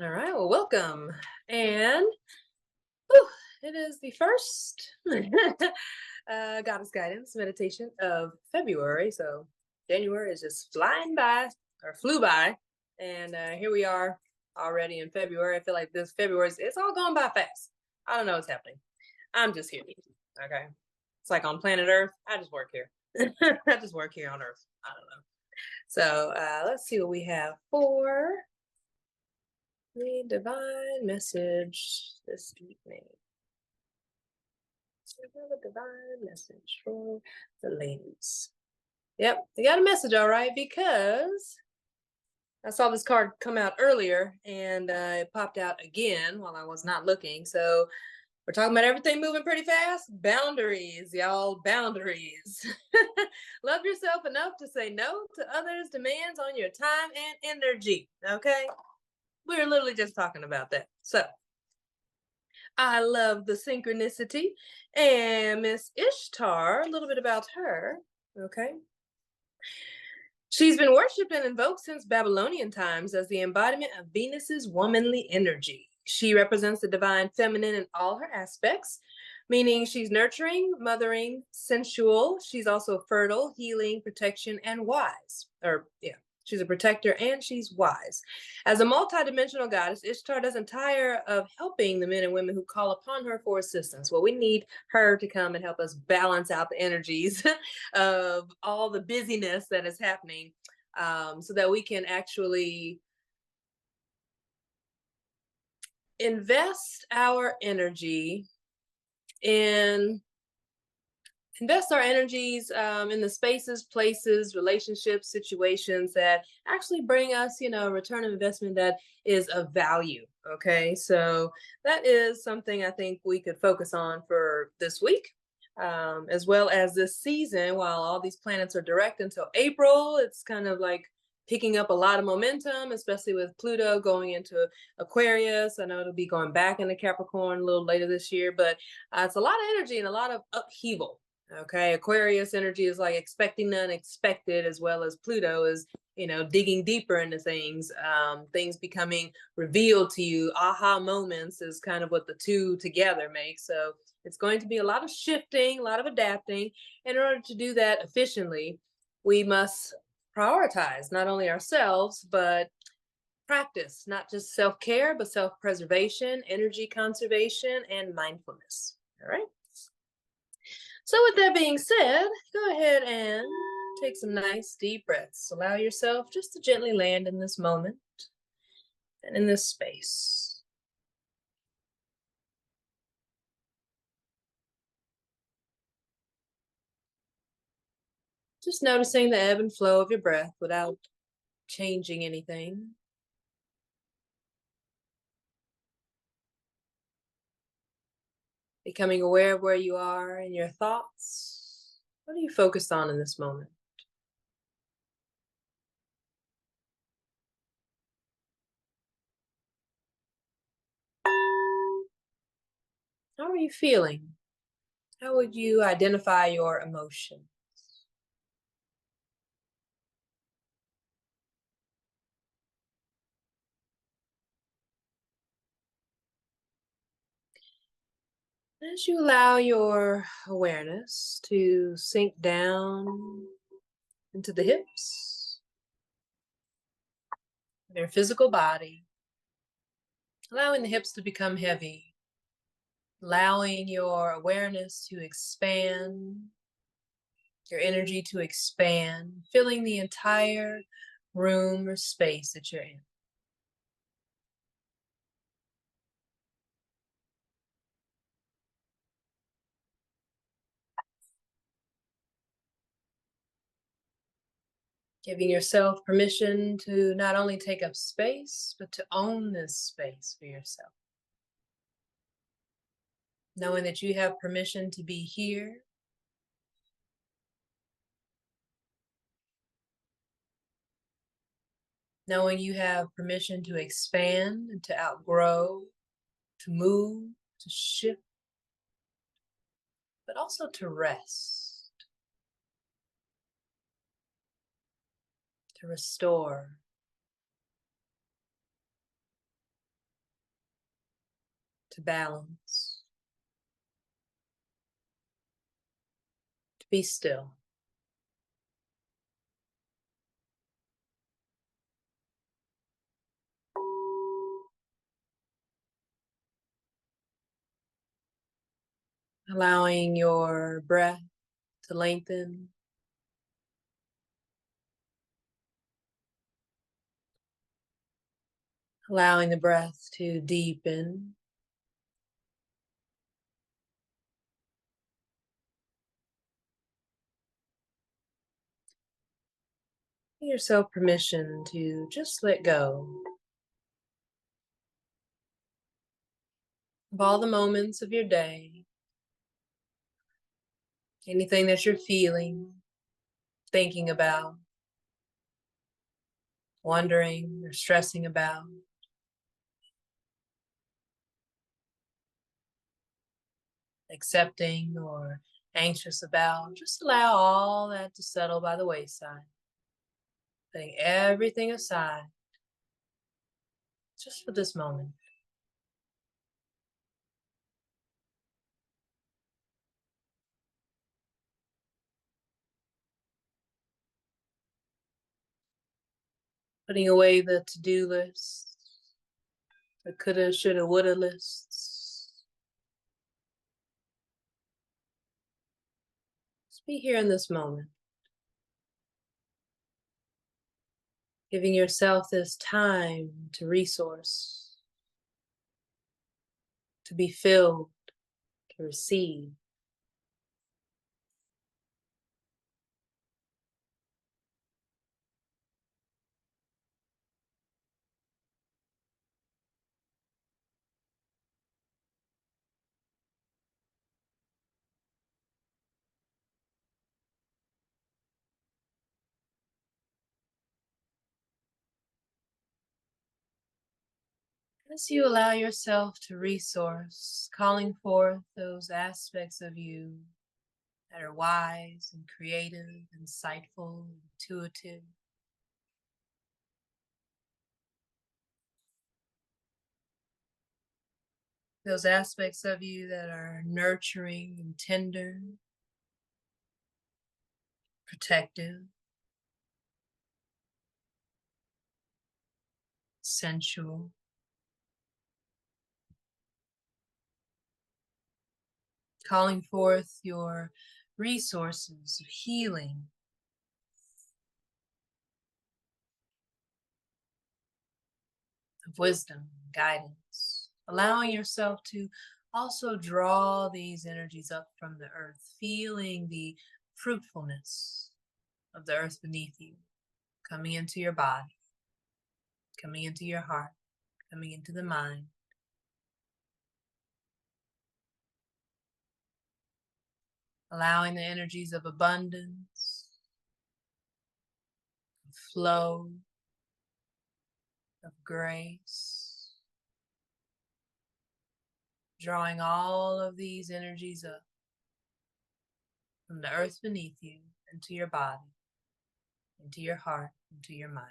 All right, well, welcome. And whew, it is the first Goddess Guidance meditation of February. So January is just flying by or flew by. And here we are already in February. I feel like this February, it's all going by fast. I don't know what's happening. I'm just here. Okay. It's like on planet Earth. I just work here. I just work here on Earth. I don't know. So let's see what we have for the divine message this evening. So we have a divine message for the ladies. Yep, they got a message, all right, because I saw this card come out earlier and it popped out again while I was not looking. So we're talking about everything moving pretty fast. Boundaries, y'all, boundaries. Love yourself enough to say no to others' demands on your time and energy, okay? We're literally just talking about that. So I love the synchronicity. And Miss Ishtar, a little bit about her. Okay. She's been worshipped and invoked since Babylonian times as the embodiment of Venus's womanly energy. She represents the divine feminine in all her aspects, meaning she's nurturing, mothering, sensual. She's also fertile, healing, protection, and wise. She's a protector and she's wise. As a multidimensional goddess, Ishtar doesn't tire of helping the men and women who call upon her for assistance. Well, we need her to come and help us balance out the energies of all the busyness that is happening, so that we can actually invest our energy in invest our energies in the spaces, places, relationships, situations that actually bring us, a return of investment that is of value. Okay, so that is something I think we could focus on for this week, as well as this season. While all these planets are direct until April, it's kind of like picking up a lot of momentum, especially with Pluto going into Aquarius. I know it'll be going back into Capricorn a little later this year, but it's a lot of energy and a lot of upheaval. Okay, Aquarius energy is like expecting the unexpected, as well as Pluto is, digging deeper into things, things becoming revealed to you. Aha moments is kind of what the two together make. So it's going to be a lot of shifting, a lot of adapting. In order to do that efficiently, we must prioritize not only ourselves, but practice not just self-care, but self-preservation, energy conservation, and mindfulness. All right. So with that being said, go ahead and take some nice deep breaths. Allow yourself just to gently land in this moment and in this space. Just noticing the ebb and flow of your breath without changing anything. Becoming aware of where you are in your thoughts. What are you focused on in this moment? How are you feeling? How would you identify your emotion? As you allow your awareness to sink down into the hips of your physical body, allowing the hips to become heavy, allowing your awareness to expand, your energy to expand, filling the entire room or space that you're in. Giving yourself permission to not only take up space, but to own this space for yourself. Knowing that you have permission to be here, knowing you have permission to expand and to outgrow, to move, to shift, but also to rest, to restore, to balance, to be still. Allowing your breath to lengthen. Allowing the breath to deepen. Give yourself permission to just let go of all the moments of your day, anything that you're feeling, thinking about, wondering or stressing about. Accepting or anxious about. Just allow all that to settle by the wayside. Putting everything aside just for this moment. Putting away the to-do lists, the coulda, shoulda, woulda lists. Just be here in this moment. Giving yourself this time to resource, to be filled, to receive. As you allow yourself to resource, calling forth those aspects of you that are wise and creative, insightful, intuitive. Those aspects of you that are nurturing and tender, protective, sensual. Calling forth your resources of healing, of wisdom, guidance. Allowing yourself to also draw these energies up from the earth, feeling the fruitfulness of the earth beneath you, coming into your body, coming into your heart, coming into the mind. Allowing the energies of abundance, of flow, of grace. Drawing all of these energies up from the earth beneath you into your body, into your heart, into your mind.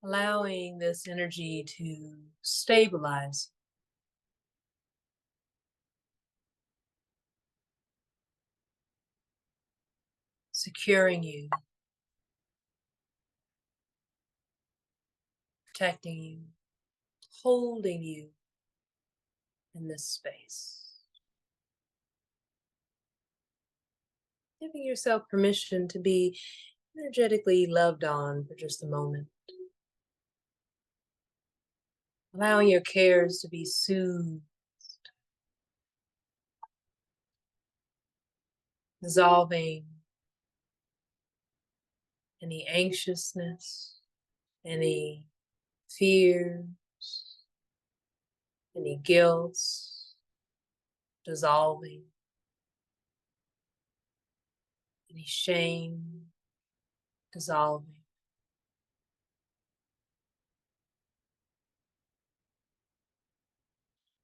Allowing this energy to stabilize, securing you, protecting you, holding you in this space. Giving yourself permission to be energetically loved on for just a moment. Allowing your cares to be soothed, dissolving any anxiousness, any fears, any guilt, dissolving, any shame, dissolving.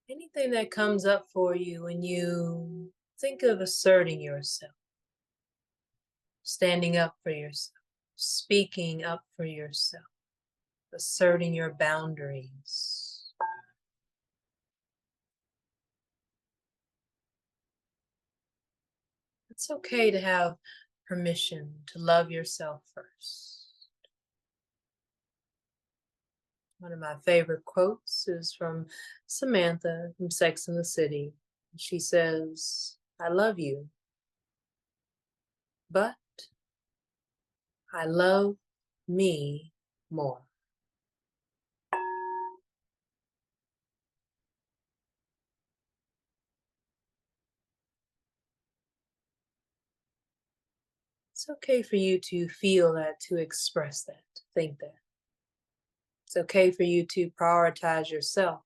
Anything that comes up for you when you think of asserting yourself, standing up for yourself, speaking up for yourself, asserting your boundaries. It's okay to have permission to love yourself first. One of my favorite quotes is from Samantha from Sex and the City. She says, "I love you, but I love me more." It's okay for you to feel that, to express that, to think that. It's okay for you to prioritize yourself,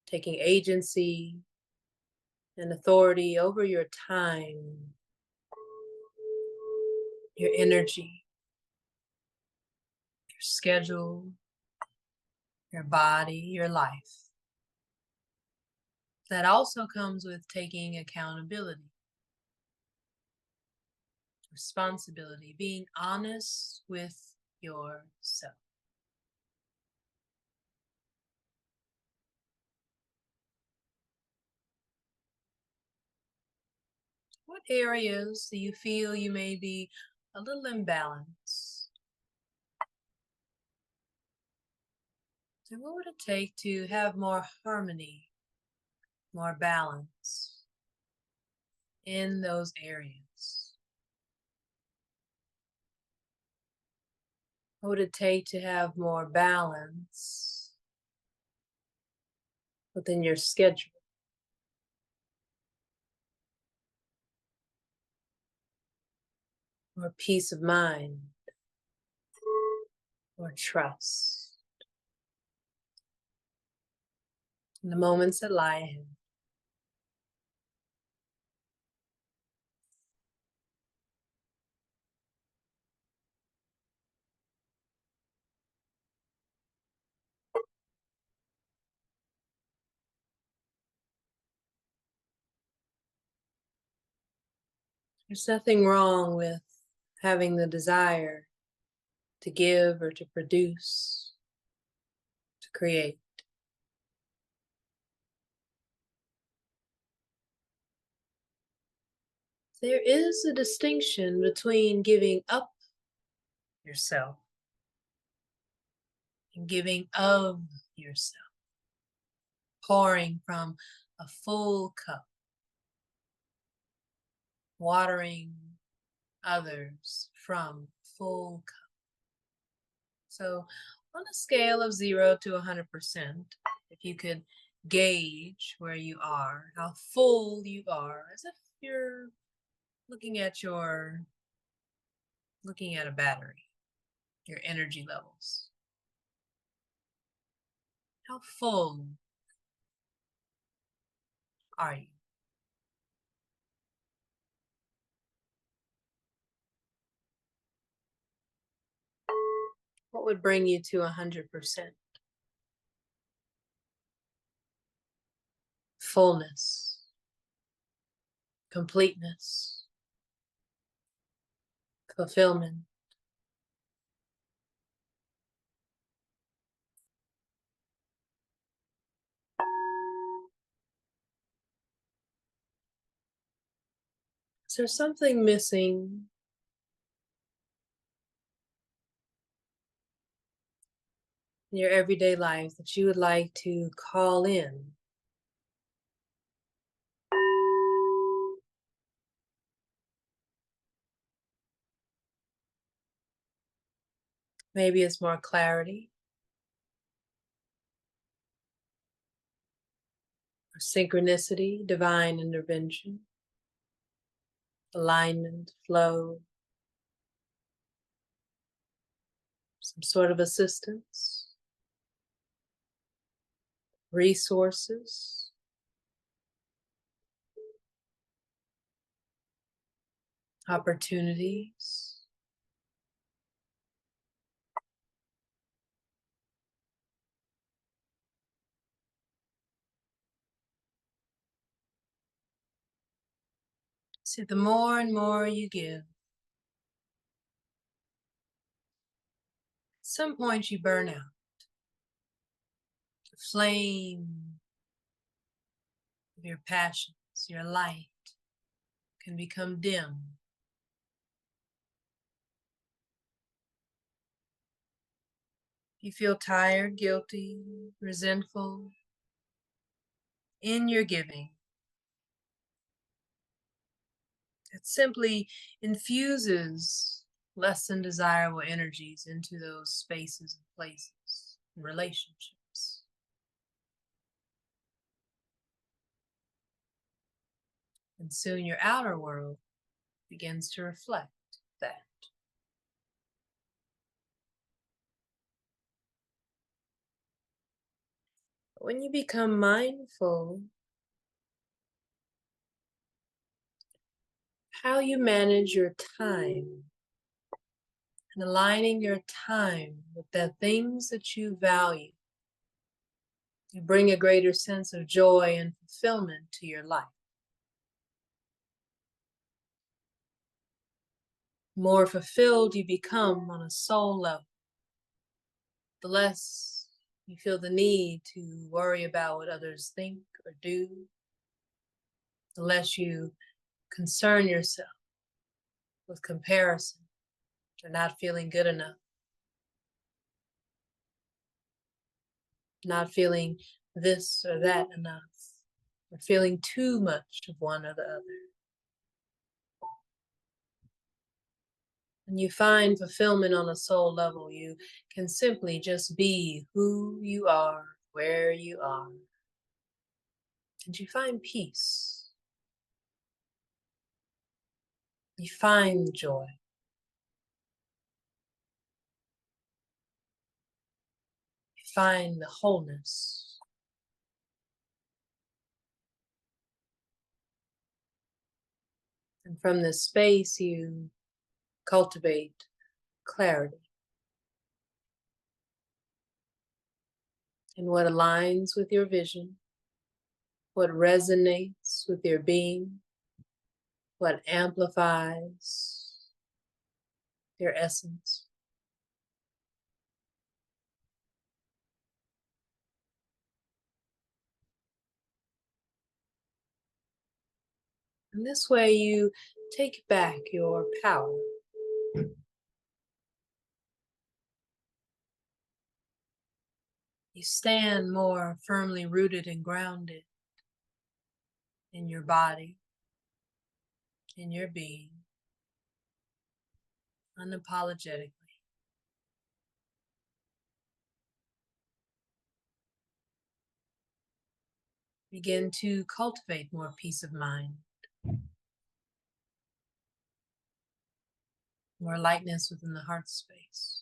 taking agency and authority over your time, your energy, your schedule, your body, your life. That also comes with taking accountability, responsibility, being honest with yourself. What areas do you feel you may be a little imbalanced? And what would it take to have more harmony, more balance in those areas? What would it take to have more balance within your schedule? Or peace of mind? Or trust? In the moments that lie ahead. There's nothing wrong with having the desire to give or to produce, to create. There is a distinction between giving up yourself and giving of yourself, pouring from a full cup, watering others from full cup. So on a scale of 0 to 100%, if you could gauge where you are, how full you are, as if you're looking at a battery, your energy levels. How full are you? What would bring you to 100%? Fullness, completeness, fulfillment. Is there something missing in your everyday life that you would like to call in? Maybe it's more clarity or synchronicity, divine intervention, alignment, flow, some sort of assistance, resources, opportunities. See, the more and more you give, some point you burn out. The flame of your passions, your light, can become dim. You feel tired, guilty, resentful in your giving. It simply infuses less than desirable energies into those spaces and places and relationships. And soon your outer world begins to reflect that. When you become mindful how you manage your time and aligning your time with the things that you value, you bring a greater sense of joy and fulfillment to your life. More fulfilled you become on a soul level, the less you feel the need to worry about what others think or do, the less you concern yourself with comparison or not feeling good enough, not feeling this or that enough, or feeling too much of one or the other. When you find fulfillment on a soul level, you can simply just be who you are, where you are, and you find peace. You find joy. You find the wholeness. And from this space, you cultivate clarity. And what aligns with your vision, what resonates with your being, what amplifies your essence. And this way you take back your power. You stand more firmly rooted and grounded in your body, in your being, unapologetically. Begin to cultivate more peace of mind, more lightness within the heart space.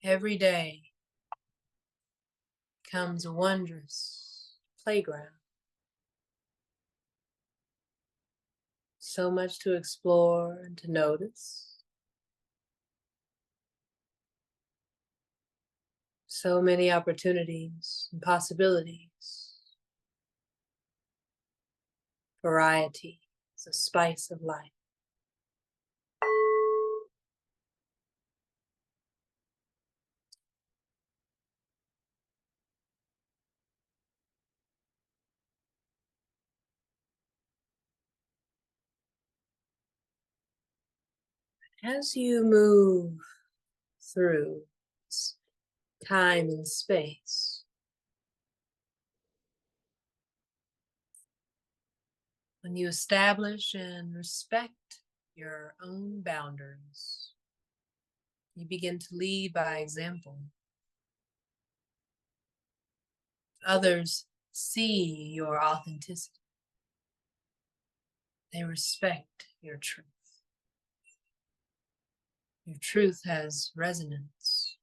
Every day becomes a wondrous playground. So much to explore and to notice. So many opportunities and possibilities. Variety is the spice of life. As you move through time and space, when you establish and respect your own boundaries, you begin to lead by example. Others see your authenticity. They respect your truth. Your truth has resonance.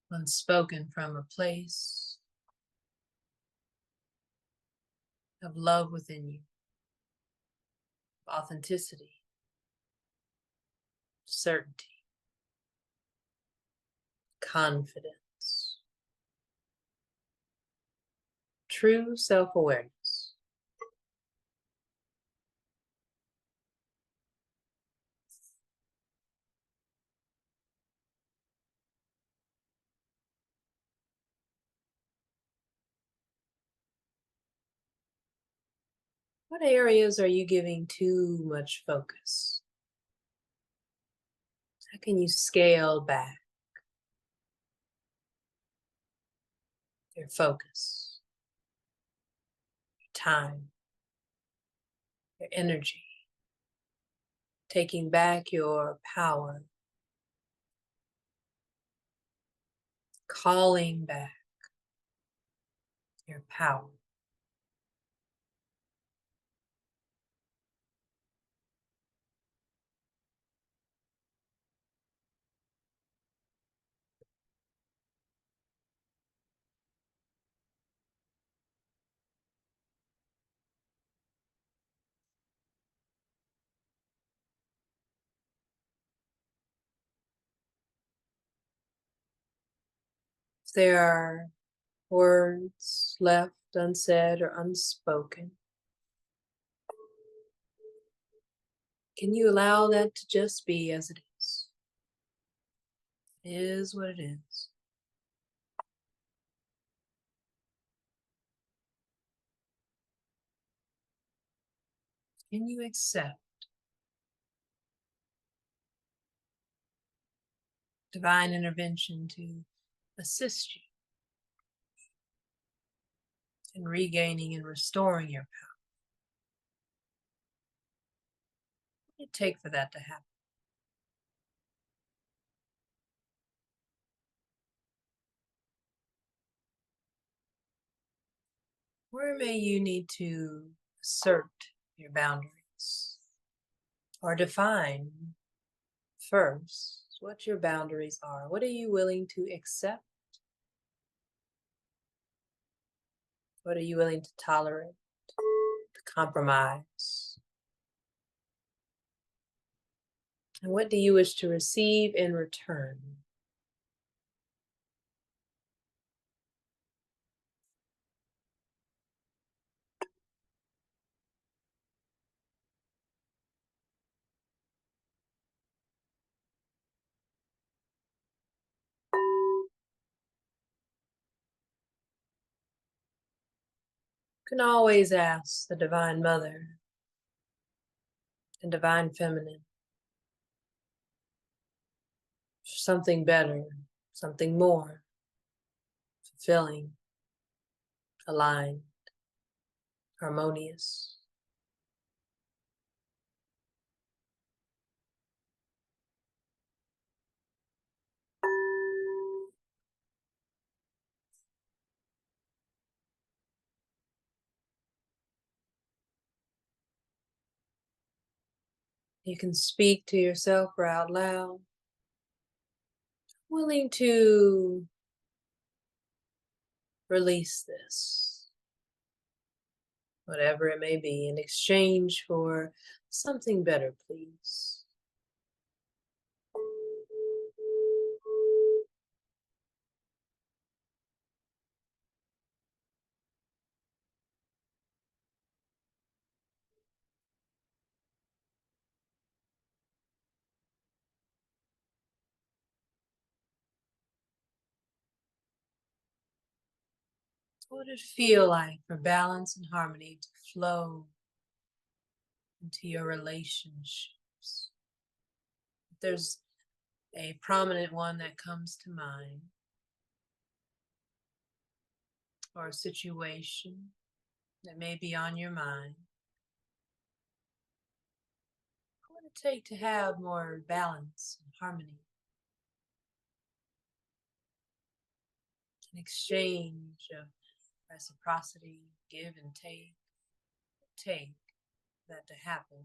When spoken from a place of love within you, authenticity, certainty, confidence. true self-awareness. What areas are you giving too much focus? How can you scale back your focus, your time, your energy, taking back your power, calling back your power? If there are words left unsaid or unspoken, can you allow that to just be as it is? It is what it is. Can you accept divine intervention to assist you in regaining and restoring your power? What would it take for that to happen? Where may you need to assert your boundaries or define first what your boundaries are? What are you willing to accept? What are you willing to tolerate, to compromise? And what do you wish to receive in return? You can always ask the Divine Mother and Divine Feminine for something better, something more fulfilling, aligned, harmonious. You can speak to yourself or out loud, willing to release this, whatever it may be, in exchange for something better, please. What would it feel like for balance and harmony to flow into your relationships? If there's a prominent one that comes to mind, or a situation that may be on your mind, what would it take to have more balance and harmony? An exchange of reciprocity, give and take that to happen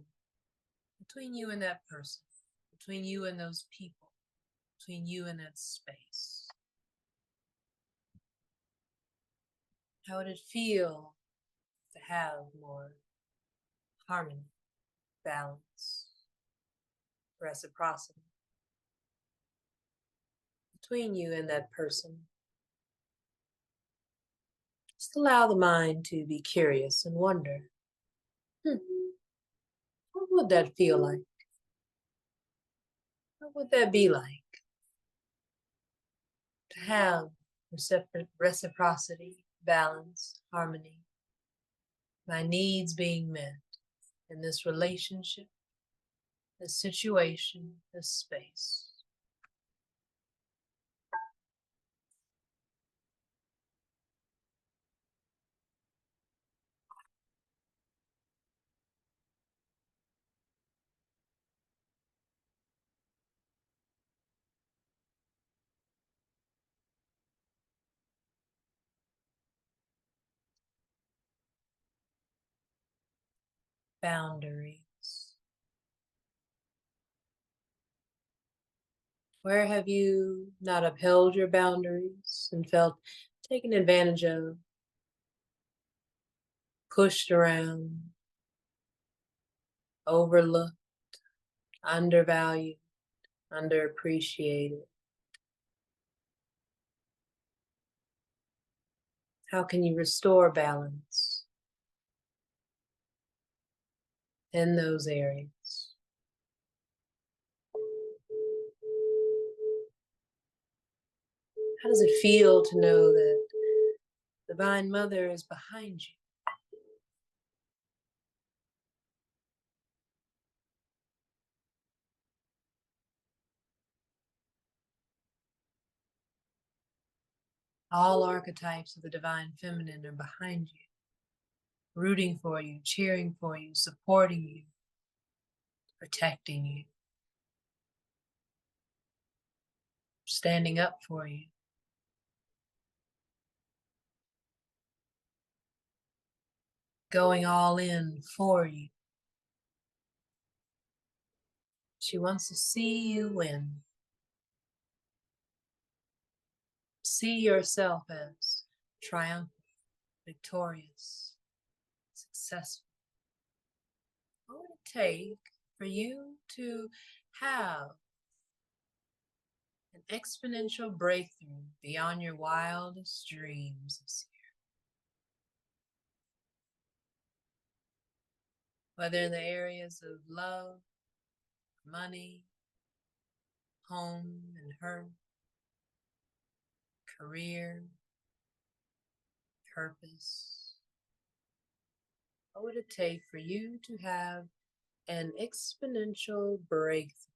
between you and that person, between you and those people, between you and that space. How would it feel to have more harmony, balance, reciprocity between you and that person? Just Just allow the mind to be curious and wonder, what would that feel like? What would that be like to have reciprocity, balance, harmony, my needs being met in this relationship, this situation, this space? Boundaries. Where have you not upheld your boundaries and felt taken advantage of, pushed around, overlooked, undervalued, underappreciated? How can you restore balance in those areas? How does it feel to know that Divine Mother is behind you? All archetypes of the Divine Feminine are behind you, rooting for you, cheering for you, supporting you, protecting you, standing up for you. Going all in for you. She wants to see you win. See yourself as triumphant, victorious, successful. What would it take for you to have an exponential breakthrough beyond your wildest dreams this year? Whether in the areas of love, money, home and hurt, career, purpose. What would it take for you to have an exponential breakthrough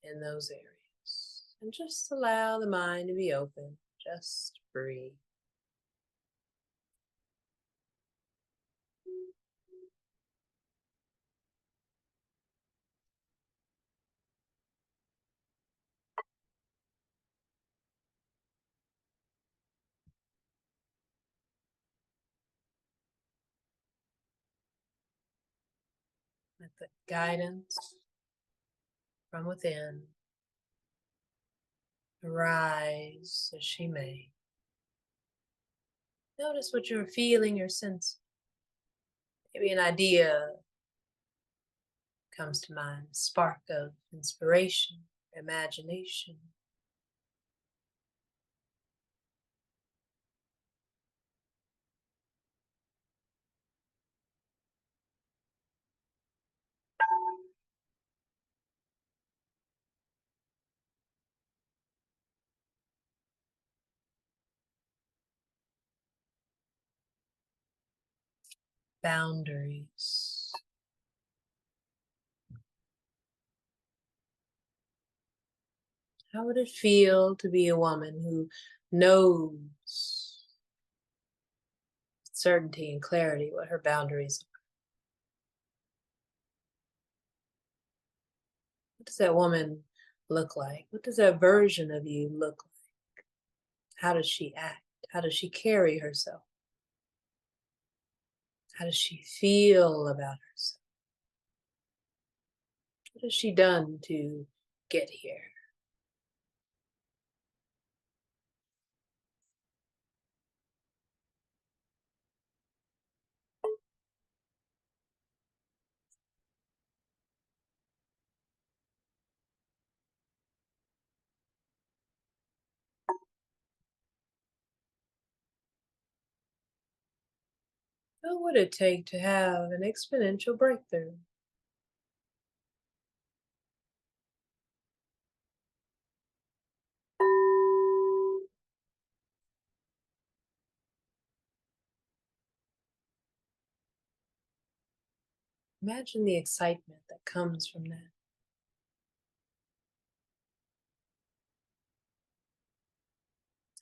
in those areas? And just allow the mind to be open. Just breathe. Let the guidance from within arise as she may. Notice what you're feeling or sensing. Maybe an idea comes to mind, a spark of inspiration, imagination. Boundaries. How would it feel to be a woman who knows with certainty and clarity what her boundaries are? What does that woman look like? What does that version of you look like? How does she act? How does she carry herself? How does she feel about herself? What has she done to get here? What would it take to have an exponential breakthrough? Imagine the excitement that comes from that.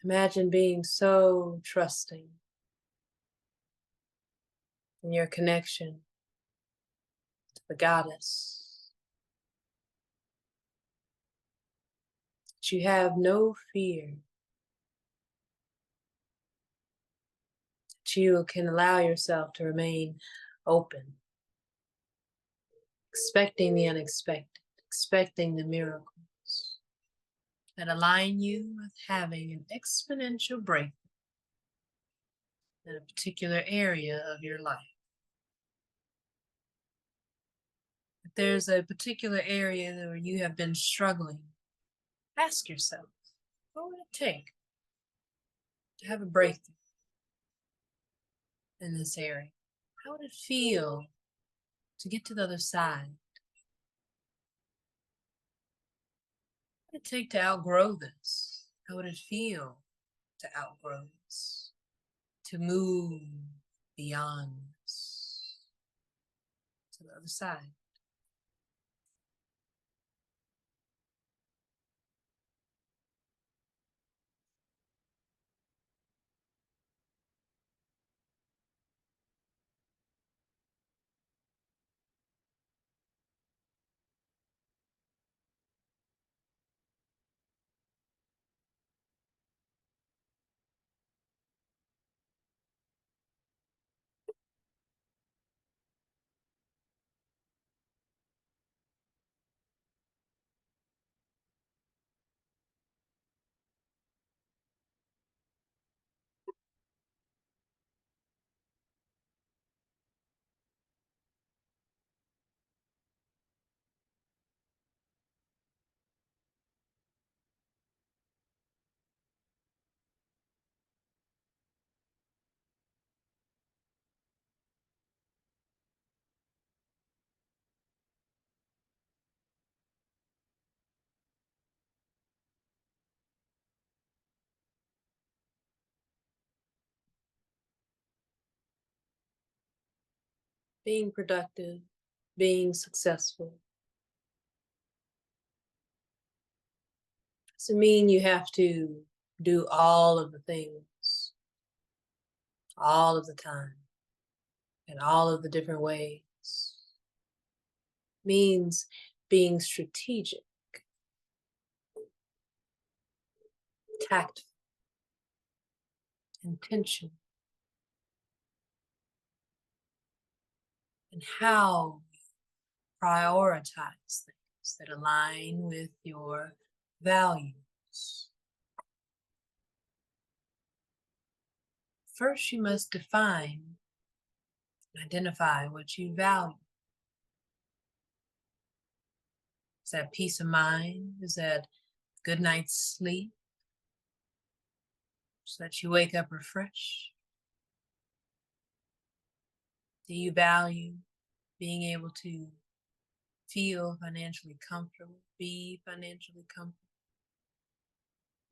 Imagine being so trusting in your connection to the goddess that you have no fear, that you can allow yourself to remain open, expecting the unexpected, expecting the miracles that align you with having an exponential breakthrough in a particular area of your life. If there's a particular area where you have been struggling, ask yourself, what would it take to have a breakthrough in this area? How would it feel to get to the other side? What would it take to outgrow this? How would it feel to outgrow this? To move beyond this to the other side? Being productive, being successful. Doesn't mean you have to do all of the things all of the time in all of the different ways. It means being strategic, tactful, intentional, and how you prioritize things that align with your values. First, you must define and identify what you value. Is that peace of mind? Is that good night's sleep? So that you wake up refreshed? Do you value being able to feel financially comfortable, be financially comfortable?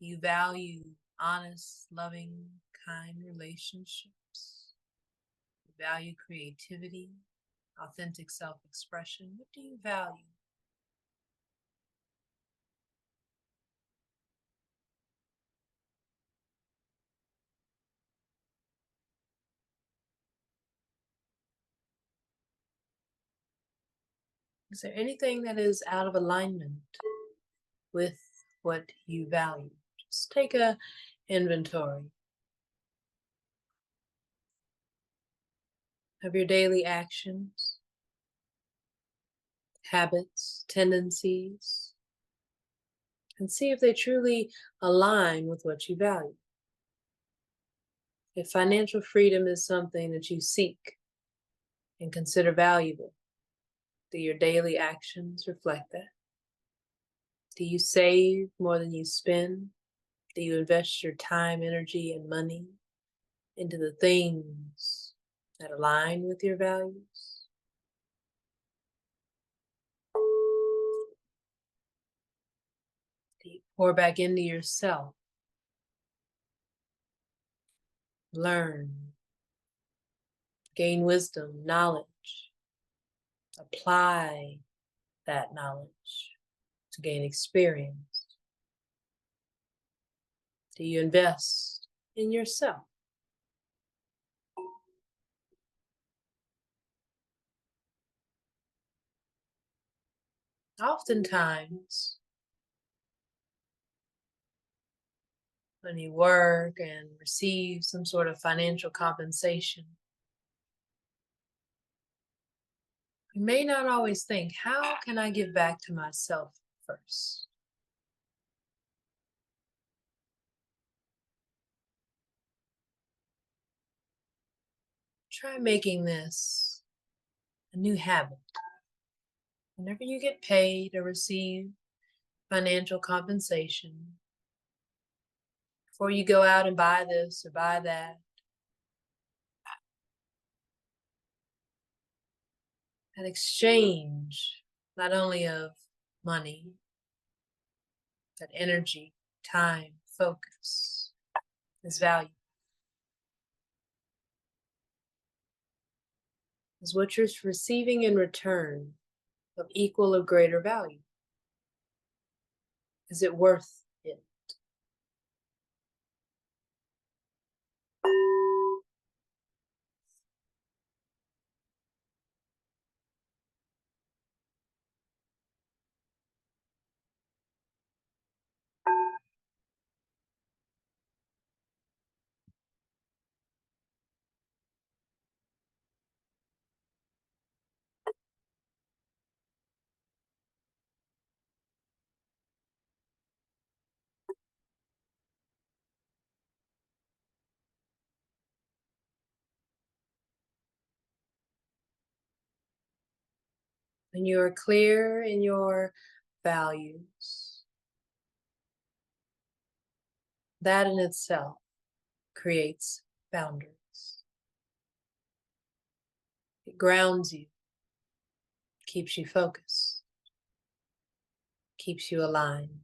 Do you value honest, loving, kind relationships? You value creativity, authentic self-expression? What do you value? Is there anything that is out of alignment with what you value? Just take a inventory of your daily actions, habits, tendencies, and see if they truly align with what you value. If financial freedom is something that you seek and consider valuable, do your daily actions reflect that? Do you save more than you spend? Do you invest your time, energy, and money into the things that align with your values. Pour back into yourself. Learn, gain wisdom, knowledge, apply that knowledge to gain experience. Do you invest in yourself? Oftentimes, when you work and receive some sort of financial compensation, you may not always think, how can I give back to myself first? Try making this a new habit. Whenever you get paid or receive financial compensation, before you go out and buy this or buy that, an exchange not only of money, but energy, time, focus is value. Is what you're receiving in return of equal or greater value? Is it worth it? When you are clear in your values, that in itself creates boundaries. It grounds you, keeps you focused, keeps you aligned,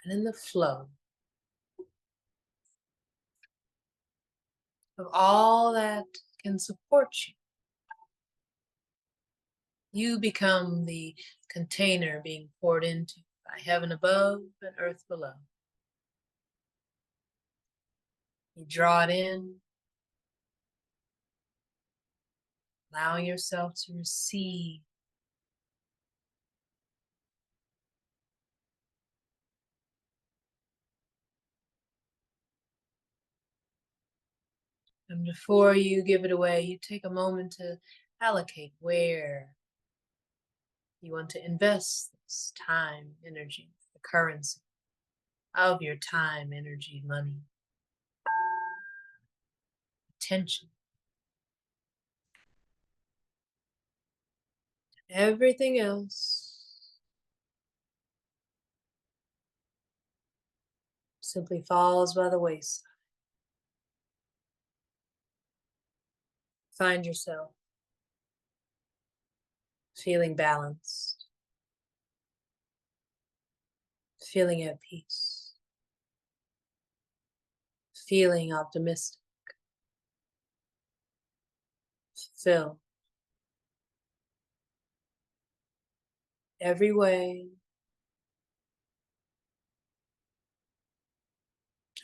and in the flow of all that can support you. You become the container being poured into by heaven above and earth below. You draw it in, allowing yourself to receive. And before you give it away, you take a moment to allocate where you want to invest this time, energy, the currency of your time, energy, money, attention. Everything else simply falls by the wayside. Find yourself feeling balanced, feeling at peace, feeling optimistic, fulfilled. Every way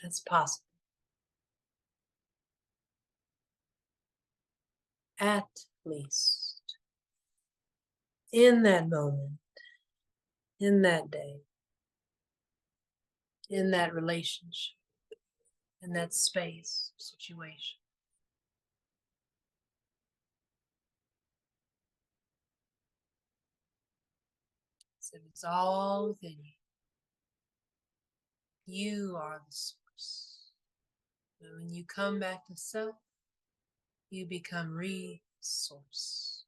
that's possible. At least in that moment, in that day, in that relationship, in that space, situation. So it's all within you. You are the source. And when you come back to self, you become resourced.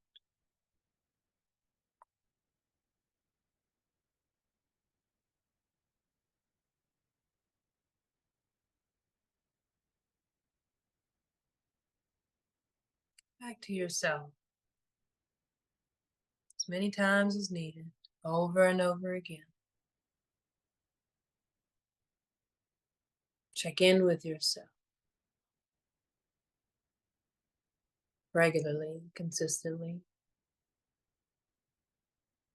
back to yourself as many times as needed, over and over again. Check in with yourself regularly, consistently.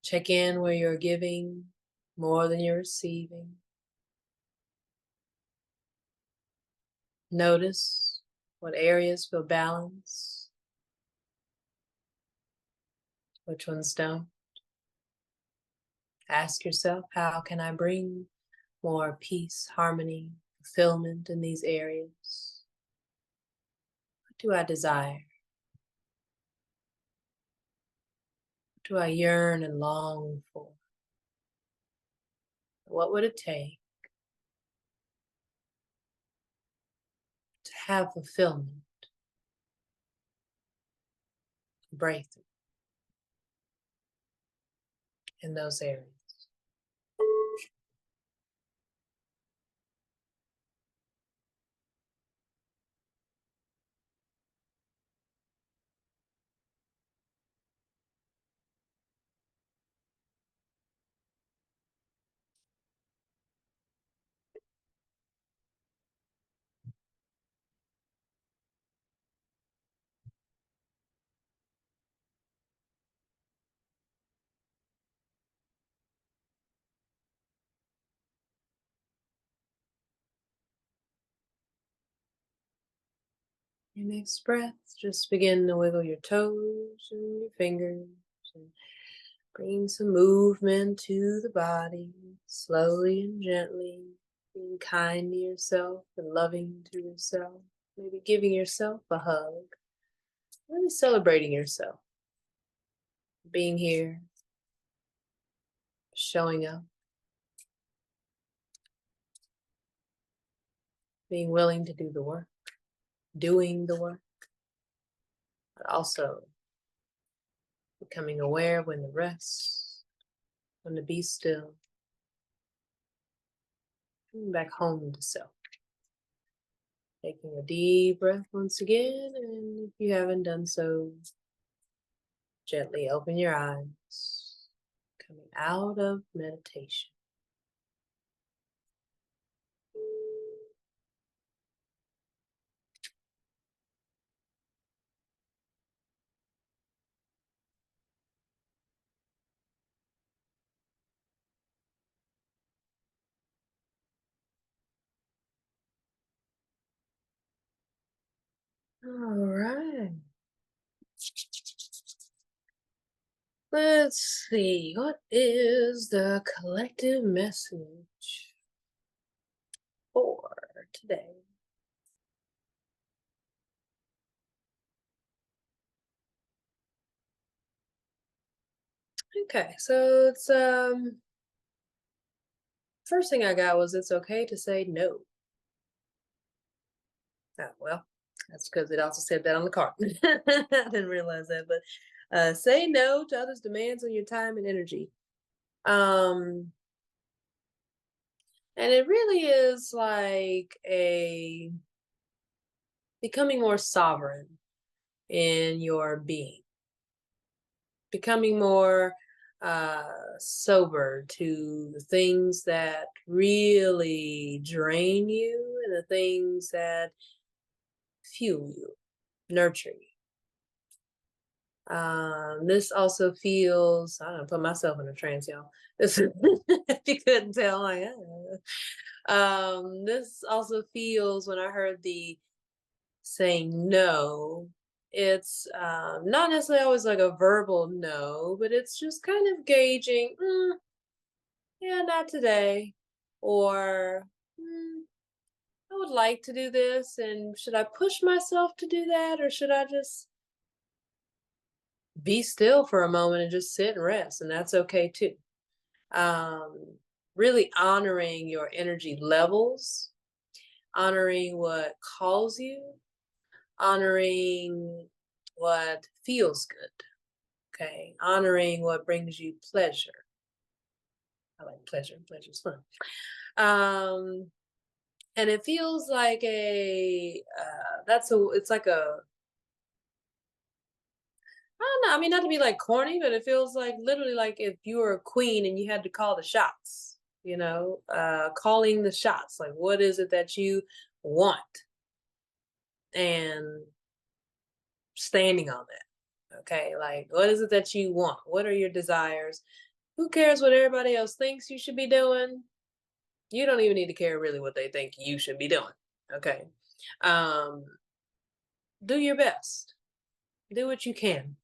Check in where you're giving more than you're receiving. Notice what areas feel balanced, which ones don't. Ask yourself, how can I bring more peace, harmony, fulfillment in these areas? What do I desire? What do I yearn and long for? What would it take to have fulfillment, breakthrough in those areas? Your next breath, just begin to wiggle your toes and your fingers and bring some movement to the body, slowly and gently, being kind to yourself and loving to yourself, maybe giving yourself a hug, really celebrating yourself, being here, showing up, being willing to do the work, doing the work, but also becoming aware when to rest, when to be still, coming back home to self. Taking a deep breath once again, and if you haven't done so, gently open your eyes, coming out of meditation. All right. Let's see, what is the collective message for today? Okay, so it's first thing I got was it's okay to say no. Oh, well, that's because it also said that on the card. I didn't realize that, but say no to others' demands on your time and energy. And it really is like a becoming more sovereign in your being, becoming more sober to the things that really drain you and the things that fuel you, nurture you. This also feels, I don't know, put myself in a trance, y'all. This, if you couldn't tell, like, this also feels, when I heard the saying no, it's not necessarily always like a verbal no, but it's just kind of gauging, yeah, not today, or I would like to do this, and should I push myself to do that, or should I just be still for a moment and just sit and rest? And that's okay too. Really honoring your energy levels, honoring what calls you, honoring what feels good, okay? Honoring what brings you pleasure. I like pleasure. Pleasure's fun. And it feels like it's like a I don't know. I mean, not to be like corny, but it feels like literally like if you were a queen and you had to call the shots, calling the shots. Like, what is it that you want and standing on that? Okay. Like, what is it that you want? What are your desires? Who cares what everybody else thinks you should be doing? You don't even need to care really what they think you should be doing. Okay. Um, do your best, do what you can,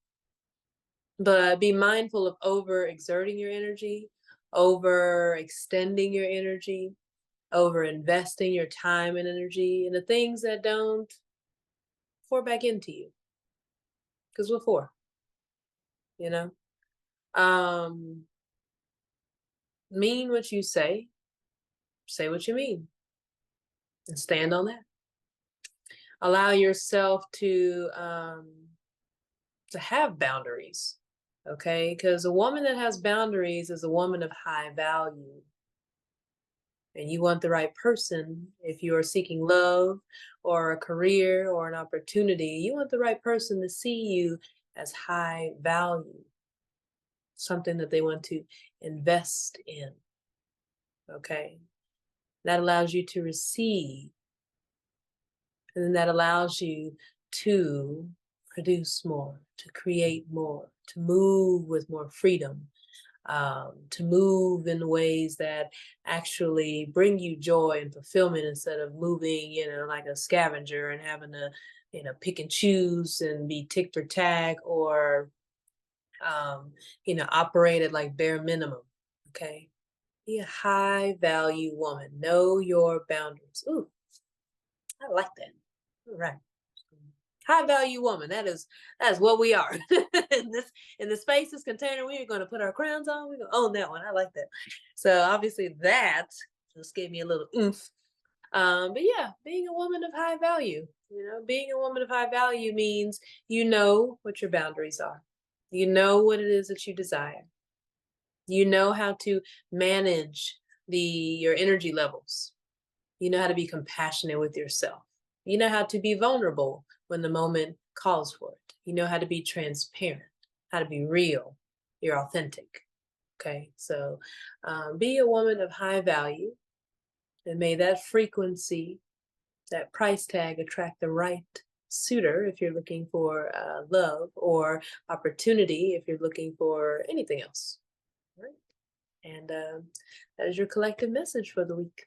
but be mindful of over exerting your energy, over extending your energy, over investing your time and energy in the things that don't pour back into you. Because what for? You know? Um, mean what you say what you mean, and stand on that. Allow yourself to have boundaries. Okay, because a woman that has boundaries is a woman of high value. And you want the right person. If you are seeking love or a career or an opportunity, you want the right person to see you as high value, something that they want to invest in. Okay. That allows you to receive, and then that allows you to produce more, to create more, to move with more freedom, to move in ways that actually bring you joy and fulfillment instead of moving, like a scavenger and having to, pick and choose and be tick for tag or, operate at like bare minimum. Okay. Be a high value woman. Know your boundaries. Ooh, I like that. All right. High value woman. That is what we are. In the spaces container, we are going to put our crowns on. We're going to own that one. I like that. So obviously that just gave me a little oomph. But yeah, being a woman of high value. Being a woman of high value means you know what your boundaries are. You know what it is that you desire. You know how to manage your energy levels. You know how to be compassionate with yourself. You know how to be vulnerable when the moment calls for it. You know how to be transparent, how to be real. You're authentic. Okay. So be a woman of high value, and may that frequency, that price tag attract the right suitor if you're looking for love or opportunity if you're looking for anything else. All right. And that is your collective message for the week.